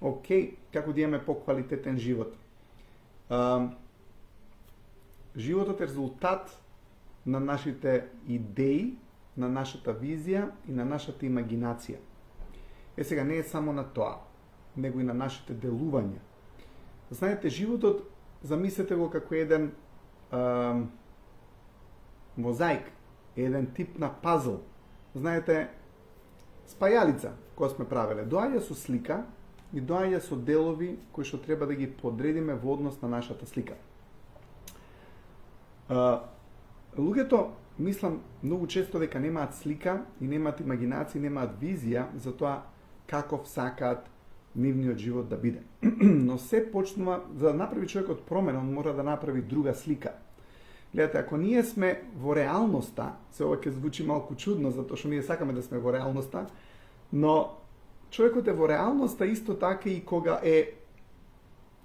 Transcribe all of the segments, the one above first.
окей, како да имаме поквалитетен живот. Животот е резултат на нашите идеи, на нашата визија и на нашата имагинација. Сега не е само на тоа, него и на нашите делувања. Знаете, животот, замислете го како еден мозаик, еден тип на пазл. Знаете, спајалица која сме правеле, доаѓа со слика и доаѓа со делови кои што треба да ги подредиме во однос на нашата слика. Луѓето, мислам, многу често дека немаат слика и немаат имагинација, немаат визија за тоа каков сакаат нивниот живот да биде. Но се почнува, за да направи човекот промена, он мора да направи друга слика. Гледате, ако ние сме во реалноста, се ова ќе звучи малку чудно, затоа што ние сакаме да сме во реалноста, но човекот е во реалноста исто така и кога е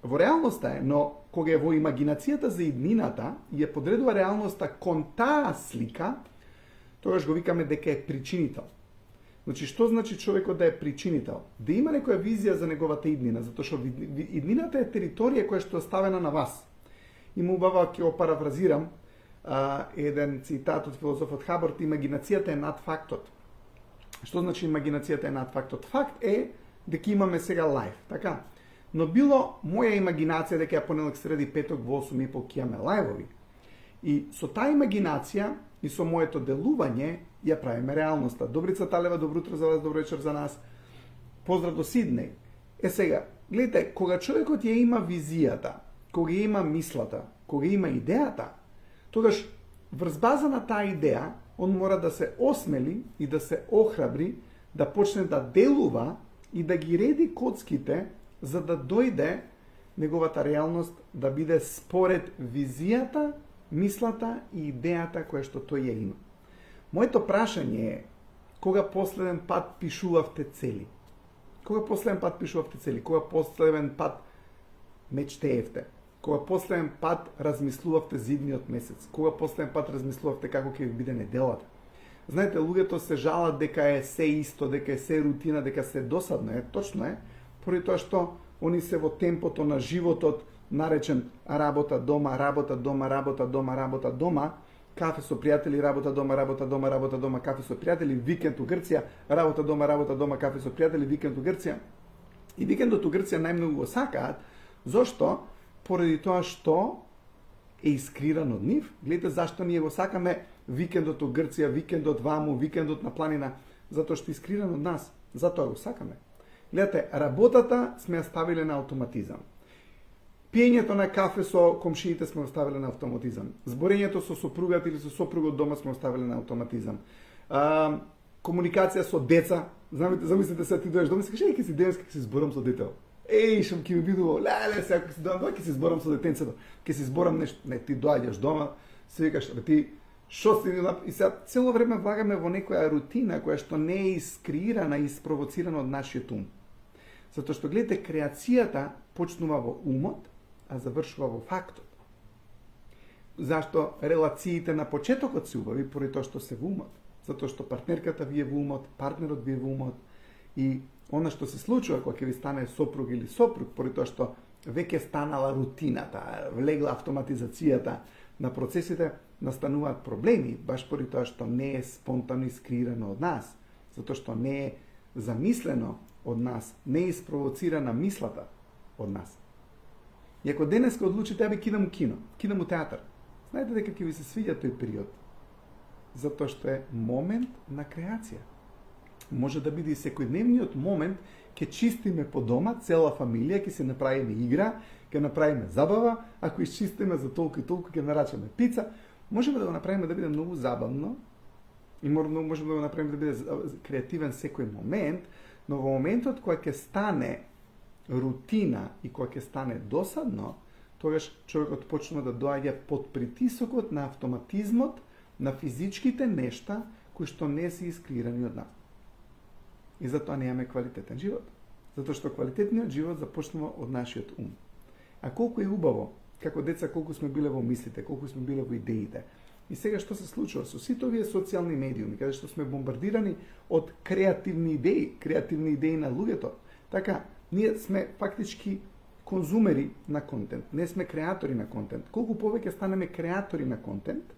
во реалноста но кога е во имагинацијата за иднината и ја подредува реалноста кон таа слика, тогаш го викаме дека е причинител. Значи, што значи човекот да е причинител? Да има некоја визија за неговата иднина, затоа што иднината е територија која што е ставена на вас. Има убава, ќе го парафразирам, еден цитат од филозофот Хаборт: имагинацијата е над фактот. Што значи имагинацијата е над фактот? Факт е дека имаме сега лајв, така? Но било моја имагинација дека ја понеделник, среди, петок во 8:30 ќе имаме лајвови. И со таа имагинација и со моето делување ја правиме реалноста. Добрица Талева, добро утро за вас, добро вечер за нас. Поздрав до Сиднеј. Сега, гледате, кога човекот ја има визијата, кога ја има мислата, кога има идејата, тогаш врз база на таа идеја, он мора да се осмели и да се охрабри, да почне да делува и да ги реди коцките, за да дојде неговата реалност да биде според визијата, мислата и идејата која што тој ја има. Моето прашање е: кога последен пат пишувавте цели? Кога последен пат пишувавте цели? Кога последен пат мечтеевте? Кога последен пат размислувавте за идниот месец? Кога последен пат размислувавте како ќе ви биде неделата? Знаете, луѓето се жалат дека е се исто, дека е се рутина, дека се досадно. Точно е, поради тоа што они се во темпото на животот, наречен работа, дома, работа, дома, работа, дома, работа, дома, кафе со пријатели, работа, дома, работа, дома, работа, дома, кафе со пријатели, викенд у Грција, работа, дома, кафе со пријатели, викенд у Грција. И викендот у Грција најмногу го сакаат. Зошто? Поради тоа што е искриран од нив. Гледате зашто ние го сакаме викендот у Грција, викендот ваму, викендот на планина, затоа што е искриран од нас. Затоа го сакаме. Гледате, работата сме ја ставиле на автоматизам. Пиењето на кафе со комшиите сме оставиле на автоматизам. Зборењето со сопругата или со сопругот дома сме оставиле на автоматизам. Комуникација со деца. Замислите се, ти дојдеш дома и си кажеш: ќе си денес, ќе си зборам со детето. Шам ќе ми бидува, сега ќе си дојдам, ќе си зборам со детенцето. Ќе си зборам нешто. Не, ти доаѓаш дома, се викаш: ти шо си и сега цело време влагаме во некоја рутина која што не е искреирана и испровоцирана од нашиот ум. Затоа што гледате, креацијата почнува во умот, а завршува во фактот. Зашто релациите на почетокот се убави поради тоа што се во умот. Затоа што партнерката ви е во умот, партнерот ви е во умот и она што се случува кога ќе ви стане сопруг или сопруг, поради тоа што веќе станала рутината, влегла автоматизацијата на процесите, настануваат проблеми, баш поради тоа што не е спонтано искреирано од нас, затоа што не е замислено од нас, не е испровоцирана мислата од нас. И ако денеска одлучите: ќе идам у кино, ќе идам у театар, знаете дека ќе ви се свиѓа тој период, затоа што е момент на креација. Може да биде и секојдневниот момент, ќе чистиме по дома, цела фамилија, ќе се направиме игра, ќе направиме забава, ако изчистиме за толку и толку, ќе нарачаме пица, можеме да го направиме да биде многу забавно и можеме да го направиме да биде креативен секој момент, но во моментот кога ќе стане рутина и кога ќе стане досадно, тогаш човекот почнува да доаѓа под притисокот на автоматизмот, на физичките нешта кои што не се искреирани од нас. И затоа немаме квалитетен живот. Затоа што квалитетниот живот започнува од нашиот ум. А колку е убаво, како деца, колку сме биле во мислите, колку сме биле во идеите. И сега што се случува со сите овие социјални медиуми, каде што сме бомбардирани од креативни идеи на луѓето. Така, Ние сме фактички конзумери на контент, не сме креатори на контент. Колку повеќе станеме креатори на контент,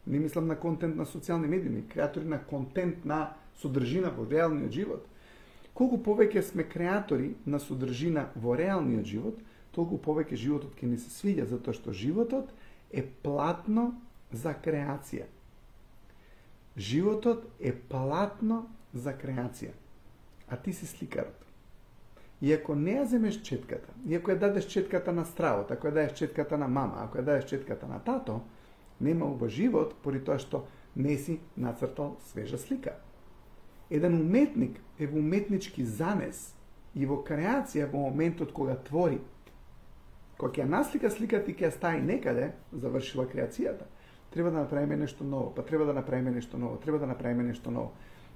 не мислам на контент на социјални медиуми, креатори на контент на содржина во реалниот живот, колку повеќе сме креатори на содржина во реалниот живот, толку повеќе животот ќе ни се свиѓа, затоа што животот е платно за креација. Животот е платно за креација, а ти си сликарот. И ако не ја земеш четката, и ако ја дадеш четката на стравот, ако ја дадеш четката на мама, ако ја дадеш четката на тато, нема убав живот, поради тоа што не си нацртал свежа слика. Еден уметник е во уметнички замес и во креација во моментот кога твори. Кога ќе наслика сликата и ќе ја стави некаде, завршила креацијата, треба да направиме нешто ново, па треба да направиме нешто ново, треба да направиме нешто ново.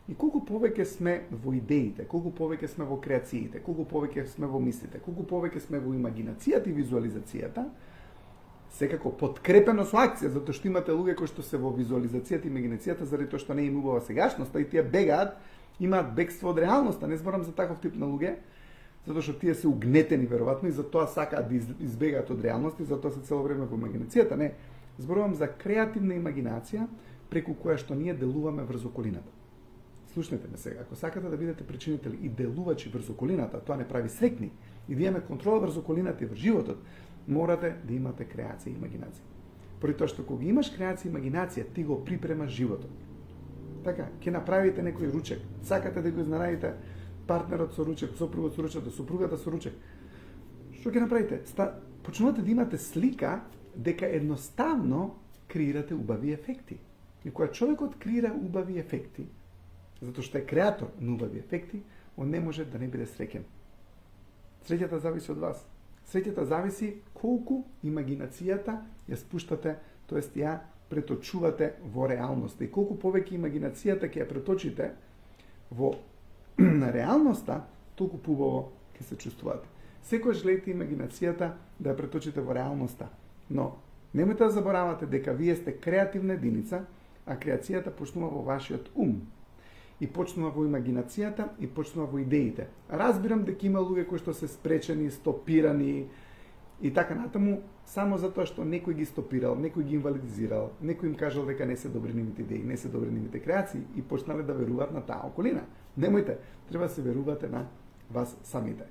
И колку повеќе сме во идеите, колку повеќе сме во креациите, колку повеќе сме во мислите, колку повеќе сме во имагинацијата и визуализацијата, секако подкрепено со акција, затоа што имате луѓе кои што се во визуализацијата и имагинацијата заради тоа што не им убава сегашноста и тие бегаат, имаат бегство од реалноста. Не зборам за таков тип на луѓе, затоа што тие се угнетени веројатно и затоа сакаат да избегаат од реалноста и затоа се цело време во имагинацијата. Не, зборувам за креативна имагинација преку која што ние делуваме врз околината. Слушнете ме сега, ако сакате да бидете причинители и делувачи врз околината, тоа не прави среќни и да имаме контрола врз околината и врз животот, морате да имате креација и имагинација. Поради тоа што кога имаш креација и имагинација, ти го припремаш животот. Така, ќе направите некој ручек, сакате да го изненадите партнерот со ручек, сопругот со ручек, сопругата со ручек. Што ќе направите? Почнувате да имате слика дека едноставно креирате убави ефекти. И кога човекот креира убави ефекти, затоа што е креатор на убави ефекти, он не може да не биде среќен. Среќата зависи од вас. Среќата зависи колку имагинацијата ја спуштате, тоест ја преточувате во реалноста. И колку повеќе имагинацијата ќе ја преточите во реалноста, толку побаво ќе се чувствувате. Секојаш гледате имагинацијата да ја преточите во реалноста. Но немојте да заборавате дека вие сте креативна единица, а креацијата почнува во вашиот ум. И почнува во имагинацијата и почнува во идеите. Разбирам дека има луѓе кои што се спречени, стопирани и така натаму, само затоа што некој ги стопирал, некој ги инвалидизирал, некој им кажал дека не се добри нивните идеи, не се добри нивните креации и почнале да веруваат на таа околина. Немојте, треба да се верувате на вас самите.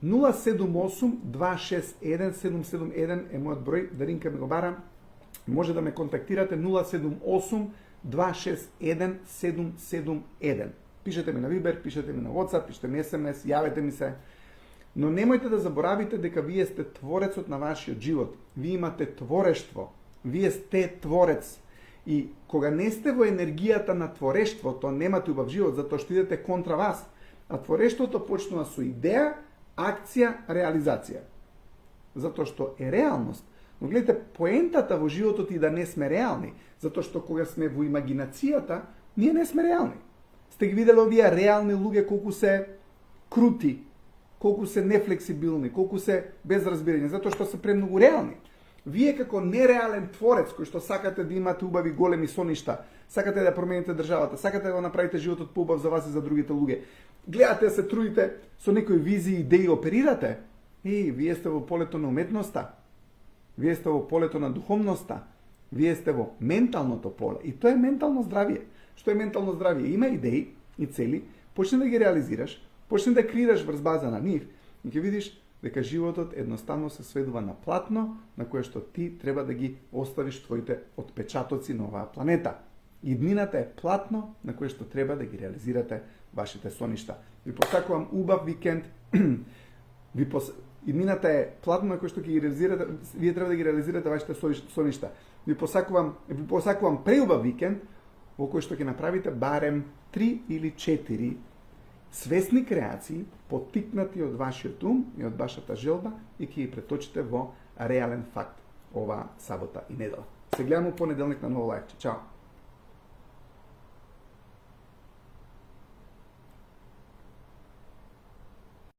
078-261-771 е мојот број, Даринка ми го бара. Може да ме контактирате 078-261-771. Пишете ми на Viber, пишете ми на WhatsApp, пишете ми SMS, јавете ми се. Но немојте да заборавите дека вие сте творецот на вашиот живот. Вие имате творештво. Вие сте творец. И кога не сте во енергијата на творештвото, немате убав живот, затоа што идете контра вас. А творештвото почнува со идеја, акција, реализација. Затоа што е реалност. Но гледате, поентата во животот и да не сме реални, затоа што кога сме во имагинацијата, ние не сме реални. Сте ги видели овие реални луѓе колку се крути, колку се нефлексибилни, колку се без разбирање, затоа што се премногу реални. Вие како нереален творец кој што сакате да имате убави големи соништа, сакате да промените државата, сакате да го направите животот поубав за вас и за другите луѓе, гледате да се трудите со некои визии, идеи, оперирате, вие сте во полето на уметноста, вие сте во полето на духовноста, вие сте во менталното поле. И тоа е ментално здравие. Што е ментално здравие? Има идеи и цели, почни да ги реализираш, почни да креираш врз база на нив и ќе видиш дека животот едноставно се сведува на платно на кое што ти треба да ги оставиш твоите отпечатоци на оваа планета. Иднината е платно на кое што треба да ги реализирате вашите соништа. Ви посакувам убав викенд. Иднината е платно на кое што ќе ги реализирате, вие треба да ги реализирате вашите соништа. Ви посакувам преубав викенд во кој што ќе направите барем 3 или 4 свесни креации, поттикнати од вашиот ум и од вашата желба и ќе ги преточите во реален факт оваа сабота и недела. Се гледаме понеделник на ново лајвче. Чао!